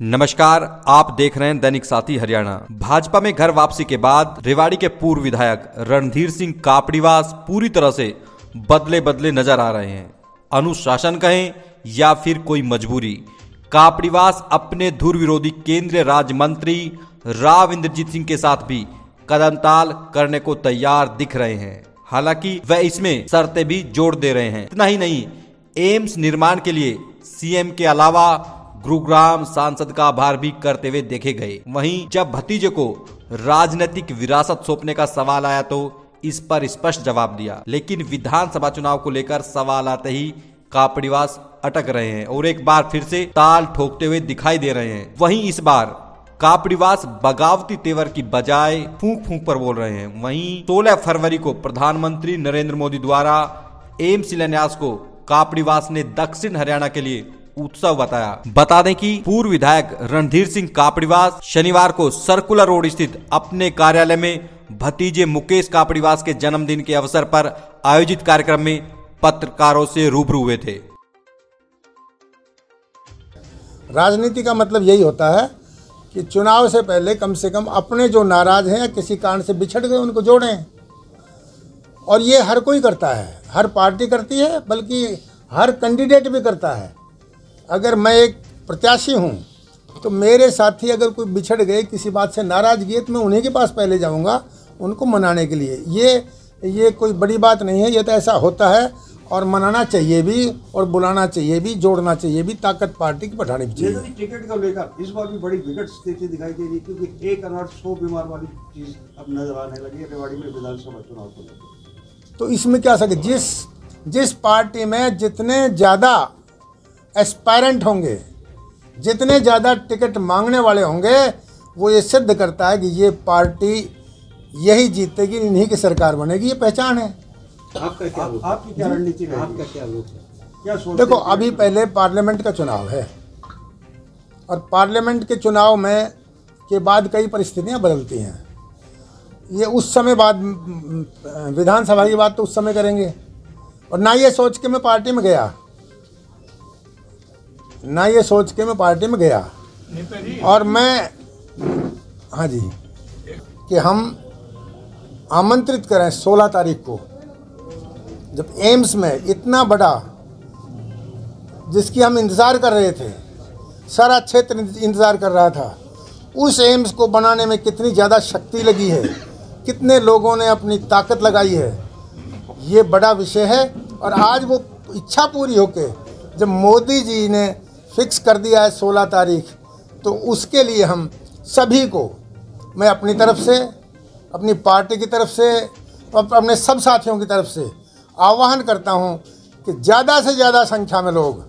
नमस्कार, आप देख रहे हैं दैनिक साथी हरियाणा। भाजपा में घर वापसी के बाद रेवाड़ी के पूर्व विधायक रणधीर सिंह कापड़ीवास पूरी तरह से बदले नजर आ रहे हैं। अनुशासन कहें या फिर कोई मजबूरी, कापड़ीवास अपने धुर विरोधी केंद्रीय राज्य मंत्री राव इंद्रजीत सिंह के साथ भी कदमताल करने को तैयार दिख रहे हैं। हालांकि वह इसमें शर्तें भी जोड़ दे रहे हैं। इतना ही नहीं, एम्स निर्माण के लिए सीएम के अलावा गुरुग्राम सांसद का आभार भी करते हुए देखे गए। वहीं जब भतीजे को राजनीतिक विरासत सौंपने का सवाल आया तो इस पर स्पष्ट जवाब दिया, लेकिन विधानसभा चुनाव को लेकर सवाल आते ही कापड़ीवास अटक रहे हैं और एक बार फिर से ताल ठोकते हुए दिखाई दे रहे हैं। वहीं इस बार कापड़ीवास बगावती तेवर की बजाय फूंक पर बोल रहे हैं। वहीं 16 फरवरी को प्रधानमंत्री नरेंद्र मोदी द्वारा एम्स शिलान्यास को कापड़ीवास ने दक्षिण हरियाणा के लिए उत्सव बताया। बता दें कि पूर्व विधायक रणधीर सिंह कापड़ीवास शनिवार को सर्कुलर रोड स्थित अपने कार्यालय में भतीजे मुकेश कापड़ीवास के जन्मदिन के अवसर पर आयोजित कार्यक्रम में पत्रकारों से रूबरू हुए थे। राजनीति का मतलब यही होता है कि चुनाव से पहले कम से कम अपने जो नाराज हैं या किसी कारण से बिछड़ गए उनको जोड़ें, और ये हर कोई करता है, हर पार्टी करती है, बल्कि हर कैंडिडेट भी करता है। अगर मैं एक प्रत्याशी हूँ तो मेरे साथी अगर कोई बिछड़ गए, किसी बात से नाराज गए, तो मैं उन्हीं के पास पहले जाऊँगा उनको मनाने के लिए। ये कोई बड़ी बात नहीं है, ये तो ऐसा होता है और मनाना चाहिए भी और बुलाना चाहिए भी, जोड़ना चाहिए भी, ताकत पार्टी की बढ़ानी भी चाहिए। टिकट को लेकर इस बार भी बड़ी विकट स्थिति दिखाई दे रही है, क्योंकि 1,100 बीमार वाली चीज अब नजर आने लगी है रेवाड़ी में विधानसभा चुनाव को लेकर। तो इसमें क्या सके, जिस पार्टी में जितने ज़्यादा एस्पायरेंट होंगे, जितने ज़्यादा टिकट मांगने वाले होंगे, वो ये सिद्ध करता है कि ये पार्टी यही जीतेगी, इन्हीं की सरकार बनेगी। ये पहचान है। आपकी क्या रणनीति है, आपका क्या रूप है, क्या सोचते? देखो, अभी पहले पार्लियामेंट का चुनाव है और पार्लियामेंट के चुनाव में के बाद कई परिस्थितियां बदलती हैं। ये उस समय बाद विधानसभा की बात तो उस समय करेंगे, और ना ये सोच के मैं पार्टी में गया, और मैं हाँ जी कि हम आमंत्रित करें 16 तारीख को, जब एम्स में इतना बड़ा, जिसकी हम इंतज़ार कर रहे थे, सारा क्षेत्र इंतज़ार कर रहा था, उस एम्स को बनाने में कितनी ज़्यादा शक्ति लगी है, कितने लोगों ने अपनी ताकत लगाई है, ये बड़ा विषय है। और आज वो इच्छा पूरी होके जब मोदी जी ने फिक्स कर दिया है 16 तारीख, तो उसके लिए हम सभी को, मैं अपनी तरफ से, अपनी पार्टी की तरफ से, अपने सब साथियों की तरफ से आह्वान करता हूं कि ज़्यादा से ज़्यादा संख्या में लोग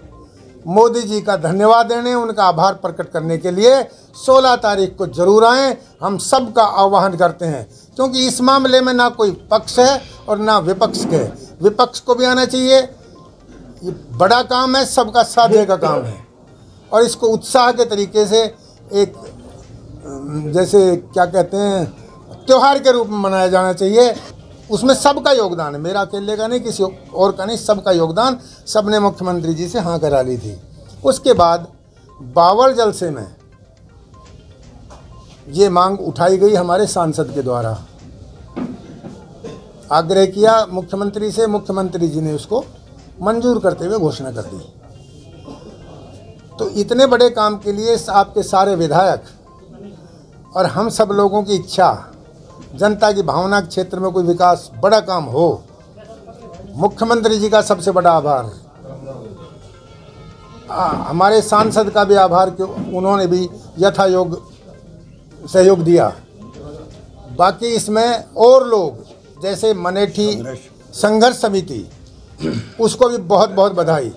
मोदी जी का धन्यवाद देने, उनका आभार प्रकट करने के लिए 16 तारीख को जरूर आएँ। हम सब का आह्वान करते हैं, क्योंकि इस मामले में ना कोई पक्ष है और ना विपक्ष है। विपक्ष को भी आना चाहिए, ये बड़ा काम है, सबका साथ देने का काम है, और इसको उत्साह के तरीके से एक, जैसे क्या कहते हैं, त्यौहार के रूप में मनाया जाना चाहिए। उसमें सबका योगदान है, मेरा अकेले का नहीं, किसी और का नहीं, सबका योगदान। सबने मुख्यमंत्री जी से हाँ करा ली थी। उसके बाद बावल जलसे में ये मांग उठाई गई, हमारे सांसद के द्वारा आग्रह किया मुख्यमंत्री से, मुख्यमंत्री जी ने उसको मंजूर करते हुए घोषणा कर दी। तो इतने बड़े काम के लिए आपके सारे विधायक और हम सब लोगों की इच्छा, जनता की भावना के क्षेत्र में कोई विकास, बड़ा काम हो, मुख्यमंत्री जी का सबसे बड़ा आभार, हमारे सांसद का भी आभार कि उन्होंने भी यथायोग सहयोग दिया। बाकी इसमें और लोग, जैसे मनेठी संघर्ष समिति, उसको भी बहुत बहुत बधाई।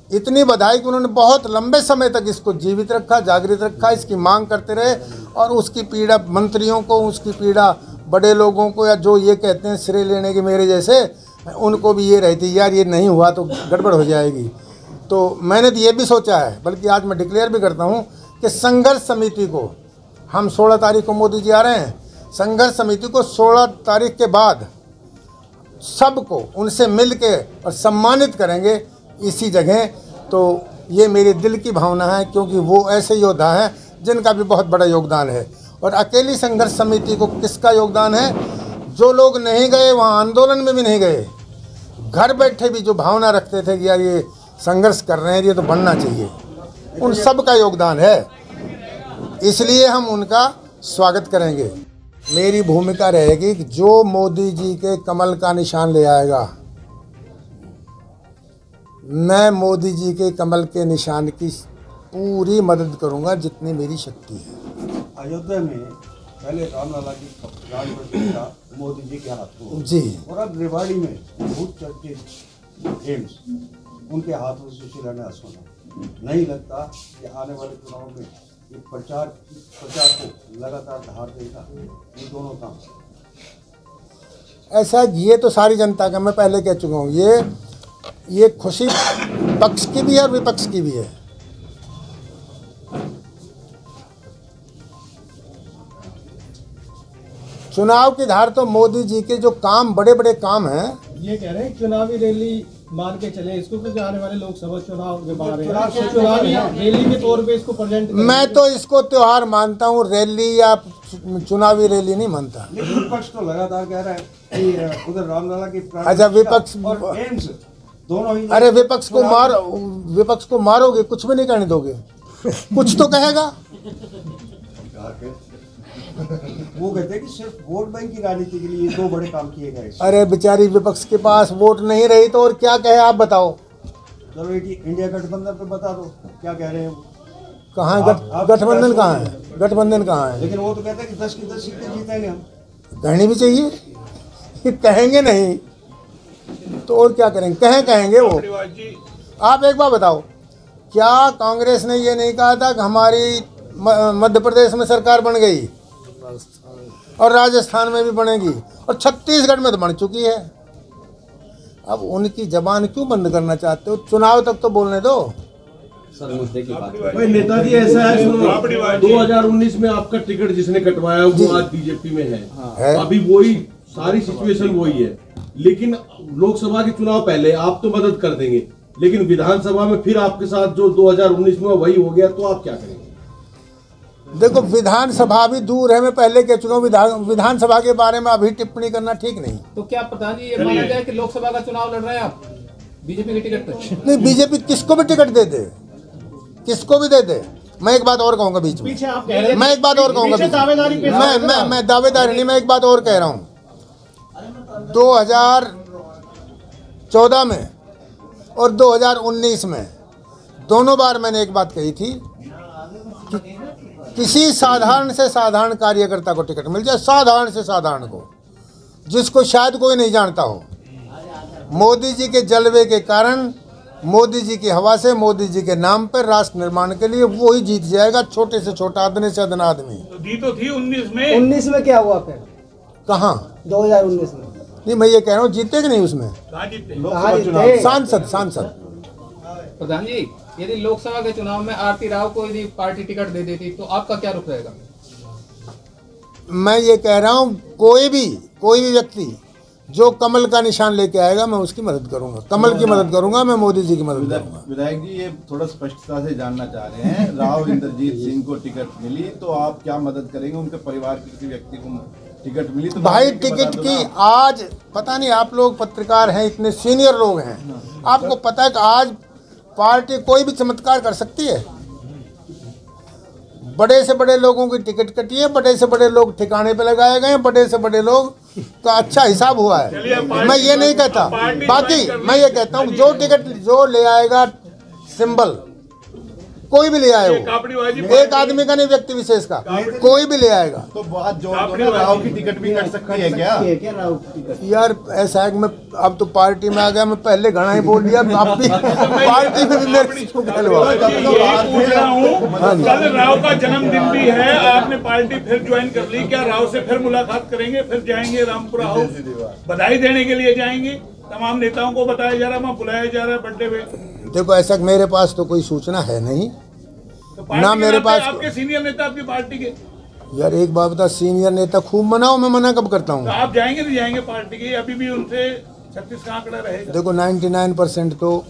इतनी बधाई कि उन्होंने बहुत लंबे समय तक इसको जीवित रखा, जागृत रखा, इसकी मांग करते रहे, और उसकी पीड़ा मंत्रियों को, उसकी पीड़ा बड़े लोगों को, या जो ये कहते हैं श्रेय लेने के मेरे जैसे, उनको भी ये रहती, यार ये नहीं हुआ तो गड़बड़ हो जाएगी। तो मैंने तो ये भी सोचा है, बल्कि आज मैं डिक्लेयर भी करता हूँ कि संघर्ष समिति को हम 16 तारीख को, मोदी जी आ रहे हैं, संघर्ष समिति को 16 तारीख के बाद सबको उनसे मिल के और सम्मानित करेंगे इसी जगह। तो ये मेरे दिल की भावना है, क्योंकि वो ऐसे योद्धा हैं जिनका भी बहुत बड़ा योगदान है। और अकेली संघर्ष समिति को किसका योगदान है? जो लोग नहीं गए वहाँ, आंदोलन में भी नहीं गए, घर बैठे भी जो भावना रखते थे कि यार ये संघर्ष कर रहे हैं, ये तो बनना चाहिए, उन सब का योगदान है। इसलिए हम उनका स्वागत करेंगे। मेरी भूमिका रहेगी कि जो मोदी जी के कमल का निशान ले आएगा, मैं मोदी जी के कमल के निशान की पूरी मदद करूंगा जितनी मेरी शक्ति है। अयोध्या में पहले रामलला की प्राण प्रतिष्ठा मोदी जी के हाथ में जी, और अब रेवाड़ी में बहुत चर्चित एम्स उनके हाथों से शिलान्यास होना। नहीं लगता कि आने वाले चुनाव में ये प्रचार को लगातार धार देगा ये दोनों काम? ऐसा ये तो सारी जनता का, मैं पहले कह चुका हूँ, ये खुशी पक्ष की भी है और विपक्ष की भी है। चुनाव की धार तो मोदी जी के जो काम, बड़े बड़े काम हैं, ये कह रहे हैं चुनावी रैली मान के चले इसको, क्योंकि आने वाले लोकसभा चुनाव के बारे में चुनावी रैली के तौर पे इसको प्रेजेंट, मैं तो इसको त्योहार मानता हूँ, रैली या चुनावी रैली नहीं मानता। लेकिन विपक्ष तो लगातार कह रहा है कि उधर रामलला की प्राण अच्छा, विपक्ष और एम्स दोनों ही। अरे विपक्ष को मारोगे, कुछ भी नहीं करने दोगे, कुछ तो कहेगा। वो कहते हैं कि सिर्फ वोट बैंक की राजनीति के लिए ये दो बड़े काम किए गए। अरे बेचारी विपक्ष के पास वोट नहीं रही तो और क्या कहे, आप बताओ। चलो इंडिया गठबंधन पे बता दो क्या कह रहे हैं वो? कहाँ है गठबंधन? कहाँ है गठबंधन? कहाँ है? लेकिन वो तो कहते हैं कि 10 की 10 सीटें जीतेंगे हम। कहनी भी चाहिए कि कहेंगे नहीं तो और क्या करेंगे, कहेंगे वो। आप एक बार बताओ, क्या कांग्रेस ने ये नहीं कहा था कि हमारी मध्य प्रदेश में सरकार बन गई और राजस्थान में भी बनेगी और छत्तीसगढ़ में तो बन चुकी है? अब उनकी जबान क्यों बंद करना चाहते हो? चुनाव तक तो बोलने दो। सर मुद्दे की बात भाई नेताजी, ऐसा है 2019 में आपका टिकट जिसने कटवाया वो आज बीजेपी में है। अभी वही सारी सिचुएशन वही है, लेकिन लोकसभा के चुनाव पहले आप तो मदद कर देंगे, लेकिन विधानसभा में फिर आपके साथ जो 2019 में वही हो गया, तो आप क्या करेंगे? देखो, विधानसभा भी दूर है, मैं पहले कह चुका हूँ, विधानसभा के बारे में अभी टिप्पणी करना ठीक नहीं। तो क्या प्रधान जी ये माना जाए कि लोकसभा का चुनाव लड़ रहे हैं आप बीजेपी के टिकट पे? नहीं, बीजेपी किसको भी टिकट दे दे, किसको भी दे दे। मैं एक बात और कहूंगा बीच में, मैं एक बात और कहूंगा, मैं दावेदारी नहीं, मैं एक बात और कह रहा हूँ। 2014 में और 2019 में दोनों बार मैंने एक बात कही थी कि किसी साधारण से साधारण कार्यकर्ता को टिकट मिल जाए, साधारण से साधारण को, जिसको शायद कोई नहीं जानता हो, मोदी जी के जलवे के कारण, मोदी जी की हवा से, मोदी जी के नाम पर राष्ट्र निर्माण के लिए वो ही जीत जाएगा, छोटे से छोटा, आदमी से अदना आदमी। जीत तो थी 19 में क्या हुआ फिर? कहाँ 2019 में? नहीं, मैं ये कह रहा हूँ, जीते कि नहीं उसमें? सांसद। प्रधान जी, यदि लोकसभा के चुनाव में आरती राव को यदि पार्टी टिकट दे देती तो आपका क्या रुख रहेगा? मैं ये कह रहा हूँ, कोई भी व्यक्ति जो कमल का निशान लेके आएगा, मैं उसकी मदद करूंगा, कमल की मदद करूंगा, मैं मोदी जी की मदद करूंगा। विधायक जी, ये थोड़ा स्पष्टता से जानना चाह रहे हैं, राव इंद्रजीत सिंह को टिकट मिली तो आप क्या मदद करेंगे? उनके परिवार के किसी व्यक्ति को टिकट मिली तो भाई टिकट की आज पता नहीं, आप लोग पत्रकार हैं, इतने सीनियर लोग हैं, आपको पता है कि आज पार्टी कोई भी चमत्कार कर सकती है। बड़े से बड़े लोगों की टिकट कटी है, बड़े से बड़े लोग ठिकाने पे लगाए गए, बड़े से बड़े लोग का अच्छा हिसाब हुआ है। मैं ये नहीं कहता, बाकी मैं ये कहता हूँ, जो टिकट जो ले आएगा, सिंबल कोई भी ले आए, वो एक आदमी का नहीं, व्यक्ति विशेष का, कोई भी ले आएगा। तो बात जोड़ दो ना, राव की टिकट भी कट सकती है क्या? यार ऐसा है कि मैं अब तो पार्टी में आ गया, मैं पहले घना ही बोल दिया, आप भी पार्टी में भी मेरे को कहलवा। कल राव का जन्मदिन भी है, आपने पार्टी फिर ज्वाइन कर ली, क्या राव से फिर मुलाकात करेंगे? फिर जाएंगे रामपुरा हाउस, बधाई देने के लिए जाएंगे? तमाम नेताओं को बताया जा रहा है, वहाँ बुलाया जा रहा है बर्थडे में। देखो, ऐसा मेरे पास तो कोई सूचना है नहीं, तो ना मेरे पास। आपके सीनियर नेता आपकी पार्टी के? यार एक बात बता, सीनियर नेता खूब मनाओ, मैं मना कब करता हूँ? तो आप जाएंगे नहीं जाएंगे पार्टी के? अभी भी उनसे 36 का आंकड़ा रहेगा। देखो 99% तो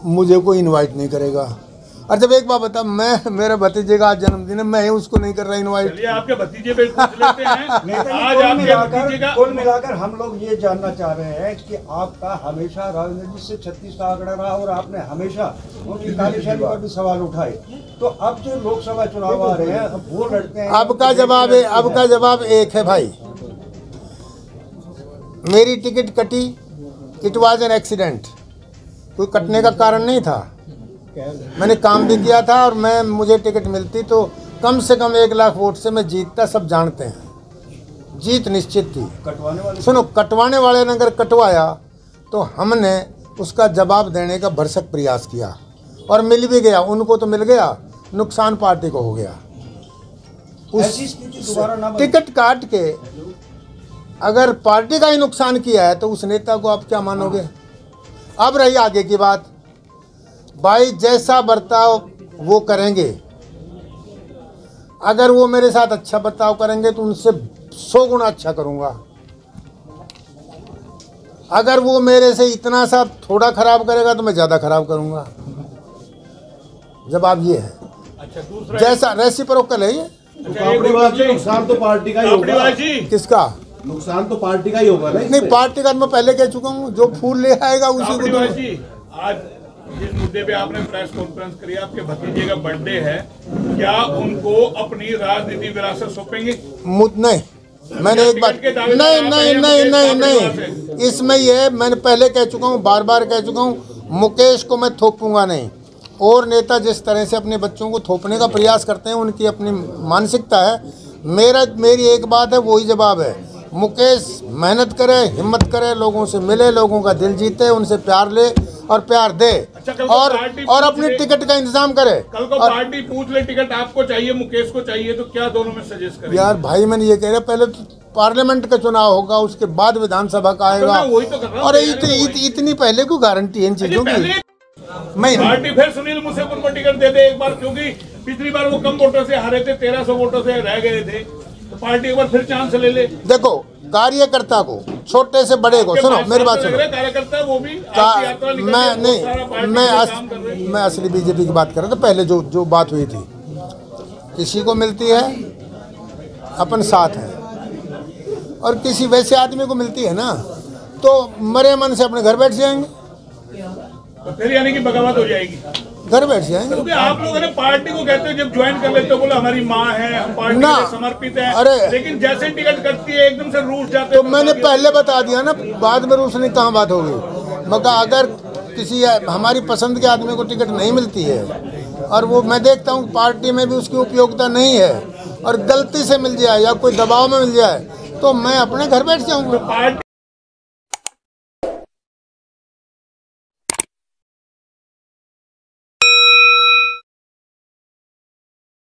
मुझे कोई इनवाइट नहीं करेगा। और जब एक बात बता, मैं मेरे भतीजे का आज जन्मदिन है, मैं उसको नहीं कर रहा इनवाइट। चलिए आपके भतीजे पे पूछ लेते हैं। आज आपके भतीजे का कुल मिलाकर हम लोग ये जानना चाह रहे हैं कि आपका हमेशा राव इंद्रजीत से 36 का आंकड़ा रहा और आपने हमेशा उनकी कार्यशैली पर भी सवाल उठाए। तो अब जो लोकसभा चुनाव आ रहे हैं, अब वो लड़ते हैं। अब का जवाब एक है भाई, मेरी टिकट कटी, इट वॉज एन एक्सीडेंट, कोई कटने का कारण नहीं था। मैंने काम भी किया था और मुझे टिकट मिलती तो कम से कम 1 लाख वोट से मैं जीतता, सब जानते हैं, जीत निश्चित थी। कटवाने वाले ने अगर कटवाया तो हमने उसका जवाब देने का भरसक प्रयास किया और मिल भी गया, उनको तो मिल गया, नुकसान पार्टी को हो गया। उस टिकट काट के अगर पार्टी का ही नुकसान किया है तो उस नेता को आप क्या मानोगे। अब रही आगे की बात, भाई जैसा बर्ताव वो करेंगे, अगर वो मेरे साथ अच्छा बर्ताव करेंगे तो उनसे 100 गुना अच्छा करूंगा। अगर वो मेरे से इतना सा थोड़ा खराब करेगा तो मैं ज़्यादा खराब करूंगा। जवाब ये है। अच्छा, दूसरा जैसा रेसिप्रोकल है ये। नुकसान तो पार्टी का ही होगा। किसका नुकसान तो पार्टी का ही होगा ना। नहीं, पार्टी का मैं पहले कह चुका हूँ, जो फूल ले आएगा उसी को दूंगा। आज जिस मुद्दे पे आपने प्रेस कॉन्फ्रेंस करी, आपके भतीजे का बर्थडे है, क्या उनको अपनी राजनीति विरासत सौंपेंगे? नहीं, मैंने एक बात नहीं, इसमें ये मैंने पहले कह चुका हूँ, बार बार कह चुका हूँ, मुकेश को मैं थोपूंगा नहीं। और नेता जिस तरह से अपने बच्चों को थोपने का प्रयास करते हैं, उनकी अपनी मानसिकता है। मेरी एक बात है, वही जवाब है। मुकेश मेहनत करे, हिम्मत करे, लोगों से मिले, लोगों का दिल जीते, उनसे प्यार ले और प्यार दे। अच्छा, और अपनी टिकट का इंतजाम करे। कल को पार्टी पूछ ले टिकट आपको चाहिए, मुकेश को चाहिए, तो क्या दोनों में सजेस्ट करें? यार भाई, मैंने ये कह रहा, पहले तो पार्लियामेंट का चुनाव होगा, उसके बाद विधानसभा का आएगा। और इतनी पहले कोई गारंटी है इन चीजों की? मैं पार्टी फिर सुनील मुसेपुर को टिकट दे दे एक बार, क्योंकि पिछली बार वो कम वोटों से हारे थे, 1300 वोटों से रह गए थे, तो पार्टी एक बार फिर चांस ले ले। देखो, कार्यकर्ता को, छोटे से बड़े को, सुनो मेरी बात सुनो, कार्यकर्ता वो भी मैं असली बीजेपी की बात कर रहा था। पहले जो बात हुई थी, किसी को मिलती है अपन साथ है, और किसी वैसे आदमी को मिलती है ना तो मरे मन से अपने घर बैठ जाएंगे, तो फिर यानी कि बगावत हो जाएगी, घर बैठ जाएंगे। क्योंकि आप लोगों ने पार्टी को कहते हैं, जब ज्वाइन कर लेते हो बोला हमारी माँ है, हम पार्टी में समर्पित हैं। अरे लेकिन जैसे टिकट कटती है एकदम से रूठ जाते तो मैंने पहले बता दिया ना, बाद में रूठने कहाँ बात होगी। मगर अगर किसी हमारी पसंद के आदमी को टिकट नहीं मिलती है और वो मैं देखता हूँ पार्टी में भी उसकी उपयोगिता नहीं है और गलती से मिल जाए या कोई दबाव में मिल जाए, तो मैं अपने घर बैठ जाऊँगा।